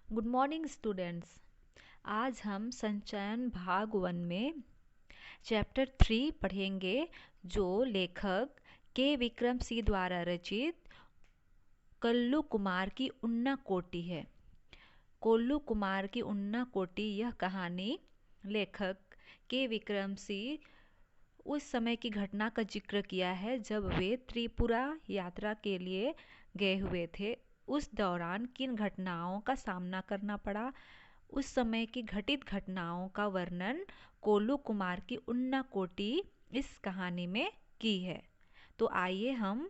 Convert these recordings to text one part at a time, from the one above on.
Good morning students. आज हम संचयन भाग 1 में चैप्टर 3 पढ़ेंगे, जो लेखक के विक्रम सिंह द्वारा रचित कल्लू कुमार की उन्ना कोटी है। कोल्लू कुमार की उन्ना कोटी यह कहानी लेखक के विक्रम सिंह उस समय की घटना का जिक्र किया है जब वे त्रिपुरा यात्रा के लिए गए हुए थे। उस दौरान किन घटनाओं का सामना करना पड़ा, उस समय की घटित घटनाओं का वर्णन कोल्लू कुमार की उन्ना कोटी इस कहानी में की है। तो आइए हम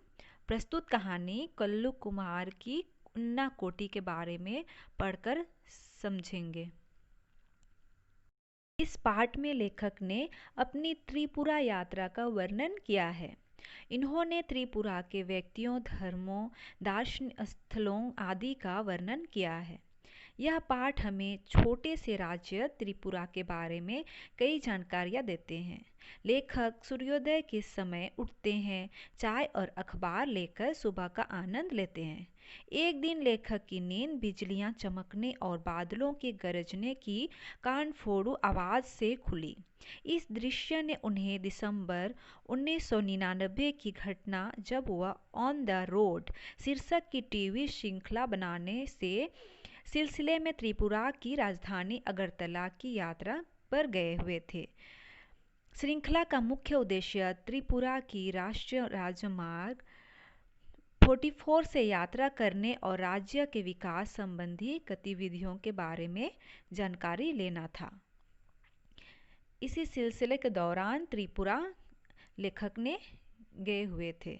प्रस्तुत कहानी कोल्लू कुमार की उन्ना कोटी के बारे में पढ़कर समझेंगे। इस पाठ में लेखक ने अपनी त्रिपुरा यात्रा का वर्णन किया है। इन्होंने त्रिपुरा के व्यक्तियों, धर्मों, दार्शनिक स्थलों आदि का वर्णन किया है। यह पाठ हमें छोटे से राज्य त्रिपुरा के बारे में कई जानकारियाँ देते हैं। लेखक सूर्योदय के समय उठते हैं, चाय और अखबार लेकर सुबह का आनंद लेते हैं। एक दिन लेखक की नींद बिजलियां चमकने और बादलों के गरजने की कानफोड़ू आवाज़ से खुली। इस दृश्य ने उन्हें दिसंबर 1999 की घटना, जब वह ऑन द रोड शीर्षक की टीवी श्रृंखला बनाने से सिलसिले में त्रिपुरा की राजधानी अगरतला की यात्रा पर गए हुए थे। श्रृंखला का मुख्य उद्देश्य त्रिपुरा की राष्ट्रीय राजमार्ग 44 से यात्रा करने और राज्य के विकास संबंधी गतिविधियों के बारे में जानकारी लेना था। इसी सिलसिले के दौरान त्रिपुरा लेखक ने गए हुए थे।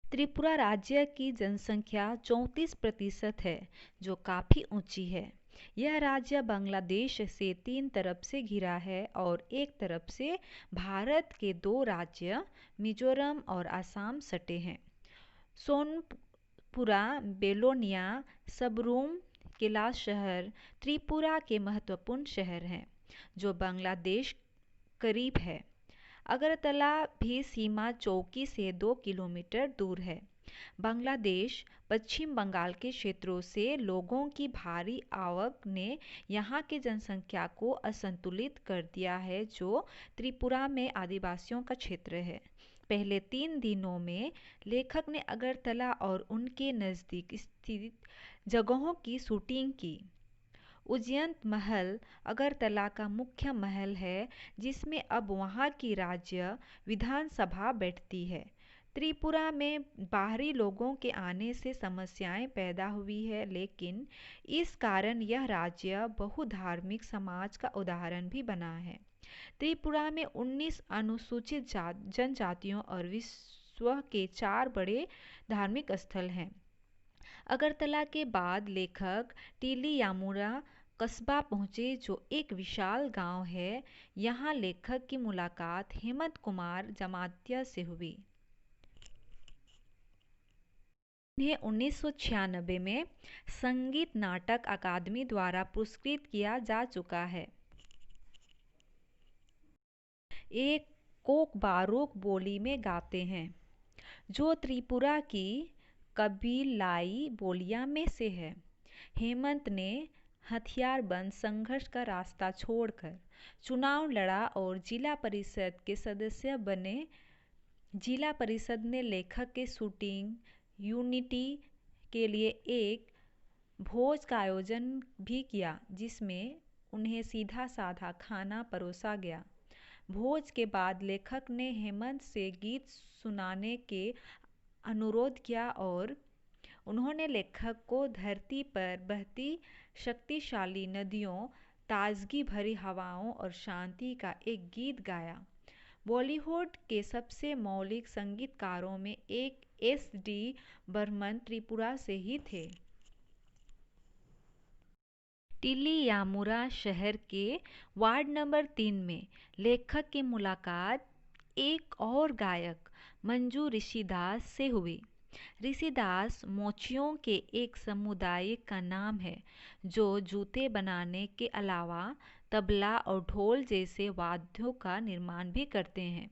त्रिपुरा राज्य की जनसंख्या 34% है, जो काफ़ी ऊंची है। यह राज्य बांग्लादेश से 3 तरफ से घिरा है और एक तरफ से भारत के 2 राज्य मिजोरम और असम सटे हैं। सोनपुरा, बेलोनिया, सबरूम, कैलाश शहर त्रिपुरा के महत्वपूर्ण शहर हैं, जो बांग्लादेश करीब है। अगरतला भी सीमा चौकी से 2 किलोमीटर दूर है। बांग्लादेश पश्चिम बंगाल के क्षेत्रों से लोगों की भारी आवक ने यहाँ की जनसंख्या को असंतुलित कर दिया है, जो त्रिपुरा में आदिवासियों का क्षेत्र है। पहले 3 दिनों में लेखक ने अगरतला और उनके नज़दीक स्थित जगहों की शूटिंग की। उज्जैन महल अगरतला का मुख्य महल है, जिसमें अब वहाँ की राज्य विधानसभा बैठती है। त्रिपुरा में बाहरी लोगों के आने से समस्याएं पैदा हुई है, लेकिन इस कारण यह राज्य बहुधार्मिक समाज का उदाहरण भी बना है। त्रिपुरा में 19 अनुसूचित जनजातियों और विश्व के 4 बड़े धार्मिक स्थल हैं। अगरतला के बाद लेखक टीली यामुरा कस्बा पहुँचे, जो एक विशाल गांव है। यहाँ लेखक की मुलाकात हेमंत कुमार जमातिया से हुई। इन्हें 1996 में संगीत नाटक अकादमी द्वारा पुरस्कृत किया जा चुका है। एक कोक बारूक बोली में गाते हैं, जो त्रिपुरा की कबीलाई बोलियां में से है। हेमंत ने हथियारबंद संघर्ष का रास्ता छोड़कर चुनाव लड़ा और जिला परिषद के सदस्य बने। जिला परिषद ने लेखक के शूटिंग यूनिटी के लिए एक भोज का आयोजन भी किया, जिसमें उन्हें सीधा साधा खाना परोसा गया। भोज के बाद लेखक ने हेमंत से गीत सुनाने के अनुरोध किया और उन्होंने लेखक को धरती पर बहती शक्तिशाली नदियों, ताजगी भरी हवाओं और शांति का एक गीत गाया। बॉलीवुड के सबसे मौलिक संगीतकारों में एक एस.डी. बर्मन त्रिपुरा से ही थे। टीली यामुरा शहर के वार्ड नंबर 3 में लेखक की मुलाकात एक और गायक मंजू ऋषिदास से हुई। ऋषिदास मोचियों के एक समुदाय का नाम है, जो जूते बनाने के अलावा तबला और ढोल जैसे वाद्यों का निर्माण भी करते हैं।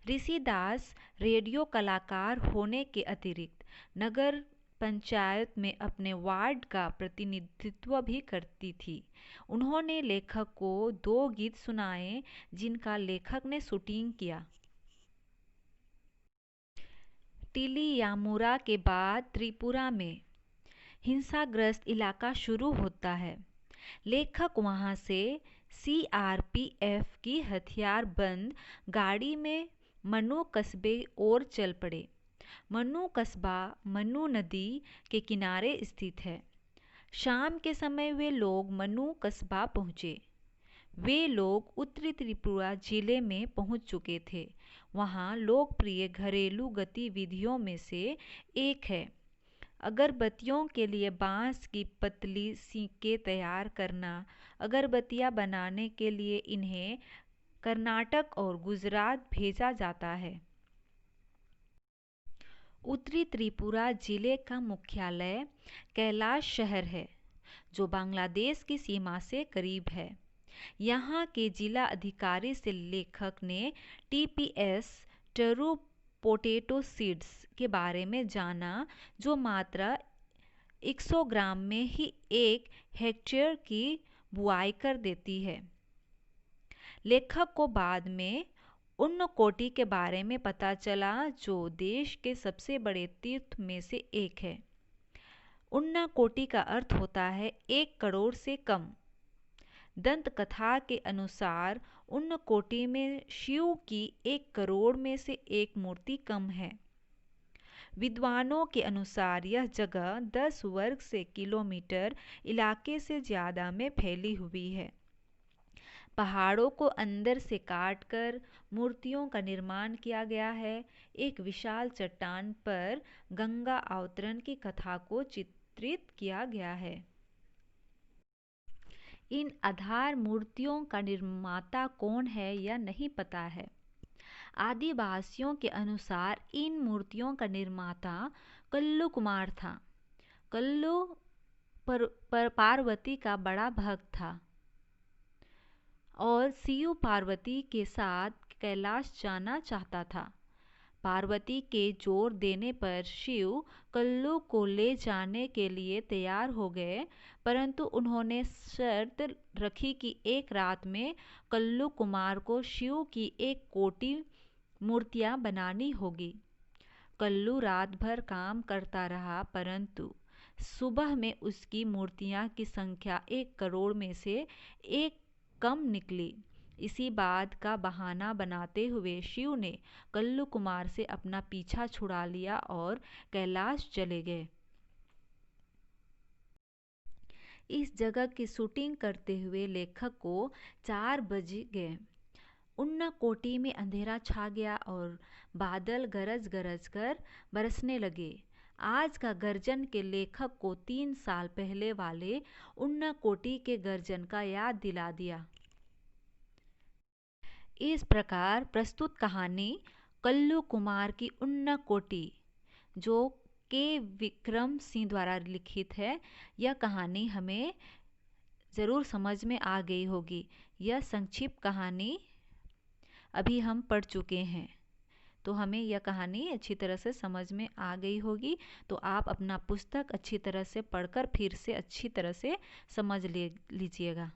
ऋषिदास रेडियो कलाकार होने के अतिरिक्त नगर पंचायत में अपने वार्ड का प्रतिनिधित्व भी करती थी। उन्होंने लेखक को 2 गीत सुनाए जिनका लेखक ने शूटिंग किया। टिलियामुरा के बाद त्रिपुरा में हिंसाग्रस्त इलाका शुरू होता है। लेखक वहां से सीआरपीएफ की हथियारबंद गाड़ी में मनु कस्बे ओर चल पड़े। मनु कस्बा मनु नदी के किनारे स्थित है। शाम के समय वे लोग मनु कस्बा पहुंचे। वे लोग उत्तरी त्रिपुरा जिले में पहुंच चुके थे। वहां लोकप्रिय घरेलू गतिविधियों में से एक है अगरबत्तियों के लिए बांस की पतली सीकें तैयार करना। अगरबत्तियां बनाने के लिए इन्हें कर्नाटक और गुजरात भेजा जाता है। उत्तरी त्रिपुरा जिले का मुख्यालय कैलाश शहर है, जो बांग्लादेश की सीमा से करीब है। यहाँ के जिला अधिकारी से लेखक ने टीपीएस टरू पोटैटो सीड्स के बारे में जाना, जो मात्र 100 ग्राम में ही 1 हेक्टेयर की बुआई कर देती है। लेखक को बाद में उन्नकोटी के बारे में पता चला, जो देश के सबसे बड़े तीर्थ में से एक है। उन्नकोटी का अर्थ होता है 1 करोड़ से कम। दंत कथा के अनुसार उन्नकोटी में शिव की 1 करोड़ में से 1 मूर्ति कम है। विद्वानों के अनुसार यह जगह 10 वर्ग से किलोमीटर इलाके से ज़्यादा में फैली हुई है। पहाड़ों को अंदर से काटकर मूर्तियों का निर्माण किया गया है। एक विशाल चट्टान पर गंगा अवतरण की कथा को चित्रित किया गया है। इन आधार मूर्तियों का निर्माता कौन है यह नहीं पता है। आदिवासियों के अनुसार इन मूर्तियों का निर्माता कल्लू कुमार था। कल्लू पार्वती का बड़ा भक्त था और शिव पार्वती के साथ कैलाश जाना चाहता था। पार्वती के जोर देने पर शिव कल्लू को ले जाने के लिए तैयार हो गए, परंतु उन्होंने शर्त रखी कि एक रात में कल्लू कुमार को शिव की 1 कोटि मूर्तियां बनानी होगी। कल्लू रात भर काम करता रहा, परंतु सुबह में उसकी मूर्तियां की संख्या 1 करोड़ में से 1 कम निकली। इसी बात का बहाना बनाते हुए शिव ने कल्लू कुमार से अपना पीछा छुड़ा लिया और कैलाश चले गए। इस जगह की शूटिंग करते हुए लेखक को 4 बज गए। उन्नकोटी में अंधेरा छा गया और बादल गरज गरज कर बरसने लगे। आज का गर्जन के लेखक को 3 साल पहले वाले उन्नकोटी के गर्जन का याद दिला दिया। इस प्रकार प्रस्तुत कहानी कल्लू कुमार की उन्नकोटी, जो के विक्रम सिंह द्वारा लिखित है, यह कहानी हमें ज़रूर समझ में आ गई होगी। यह संक्षिप्त कहानी अभी हम पढ़ चुके हैं, तो हमें यह कहानी अच्छी तरह से समझ में आ गई होगी। तो आप अपना पुस्तक अच्छी तरह से पढ़कर फिर से अच्छी तरह से समझ लीजिएगा।